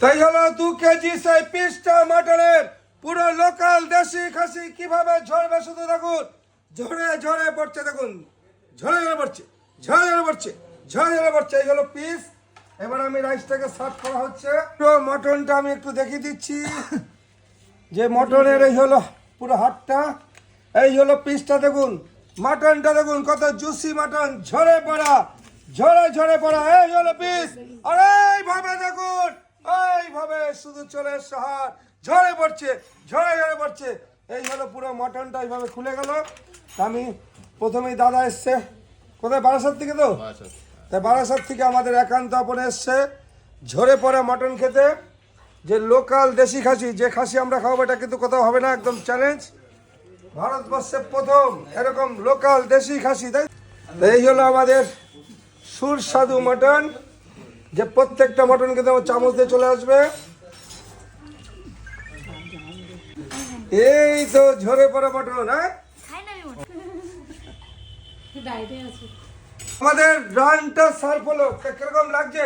তাই হলো 2 কেজি সেই পিসটা মাটনের পুরো লোকাল দেশি খাসি কিভাবে ঝরবে শুধু দেখুন। ঝরে ঝরে পড়ছে দেখুন, ঝরে ঝরে পড়ছে, ঝরে ঝরে পড়ছে, ঝরে ঝরে পড়ছে। এই হলো পিস। এবার আমি রাইসটাকে সার্ভ করা হচ্ছে। পুরো মটনটা আমি একটু দেখিয়ে দিচ্ছি যে মটনের এই হলো পুরো হাতটা, এই হলো পিসটা দেখুন, মাটনটা দেখুন কত জুসি মাটন, ঝরে পড়া, ঝরে ঝরে পড়া। এই হলো পিস। আর এইভাবে দেখুন, এইভাবে শুধু চলে সাহার ঝরে পড়ছে, ঝরে ঝরে পড়ছে। এই হলো পুরো মটনটা এইভাবে খুলে গেল। আমি প্রথমেই দাদা এসছে কোথায়, বারাসাত থেকে, তো তাই বারাসাত থেকে আমাদের একান্ত আপনে এসছে ঝরে পড়া মটন খেতে। যে লোকাল দেশি খাসি, যে খাসি আমরা খাওয়াবো এটা কিন্তু কোথাও হবে না, একদম চ্যালেঞ্জ। ভারতবর্ষে প্রথম এরকম লোকাল দেশি খাসি। তাই এই হলো আমাদের সুস্বাদু মটন, যে প্রত্যেকটা মটন কিন্তু আমার চামচ দিয়ে চলে আসবে। এই তো ঝরে পড়া মটন। হ্যাঁ, আমাদের রানটা সার্ভ হলো। কিরকম লাগছে?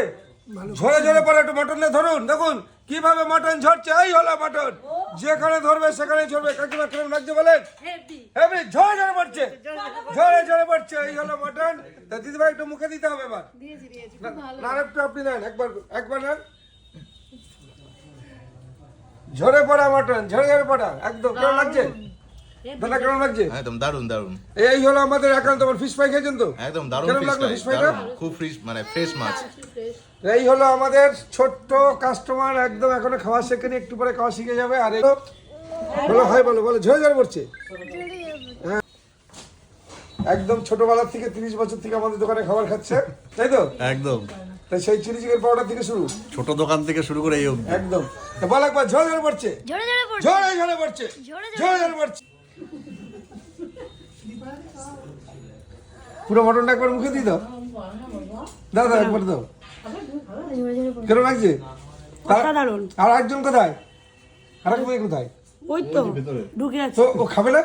ঝরে ঝরে পড়ে একটু মটনে ধরুন, দেখুন কিভাবে মটন ঝরছে। এই হলো মটন, যেখানে ধরবে সেখানে ঝরবে। কাকিমা কিরকম লাগছে বলেন? হেভি, ঝরে ঝরে পড়ছে, ঝরে ঝরে পড়ছে। এই হলো মটন। তা দিদি ভাই একটু মুখে দিতে হবে এবার। না একটু আপনি নেন, একবার নেন। ঝরে পড়া মটন, ঝরে ঝরে পড়া একদম। কেমন লাগছে দাদা, কেমন লাগছে? একদম দারুন দারুন। এই হলো আমাদের একান্ত ফিশ ফ্রাই। খেয়েছেন তো? একদম দারুন কেমন লাগলো ফিশ ফিশ ফ্রাই, ফ্রাইটা? খুব ফ্রেশ, মানে ফ্রেশ মাছ। এই হলো আমাদের ছোট্ট কাস্টমার, একদম এখনো খাওয়া শেখেনি, একটু পরে খাওয়া শিখে যাবে। আর বলো হাই, বলো বলো, ঝরে ঝরে পড়ছে। হ্যাঁ, একদম ছোটবেলা থেকে 30 বছর থেকে আমাদের দোকানে খাবার খাচ্ছে, তাই তো? একদম তাই সেই চিলি চিকেন পাউডার থেকে শুরু, ছোট দোকান থেকে শুরু করে এই অবধি একদম। বল একবার, ঝরে ঝরে পড়ছে, ঝরে ঝরে পড়ছে, ঝরে ঝরে পড়ছে, ঝরে ঝরে ঝরে পড়ছে। পুরো মটনটা একবার মুখে দিয়ে দাও দাদা, একবার দাও। কেমন লাগছে? অসাধারণ। আর একজন কোথায়? আর এক মেয়ে কোথায়? ওই তো ঢুকে আছে। তো ও খাবে না?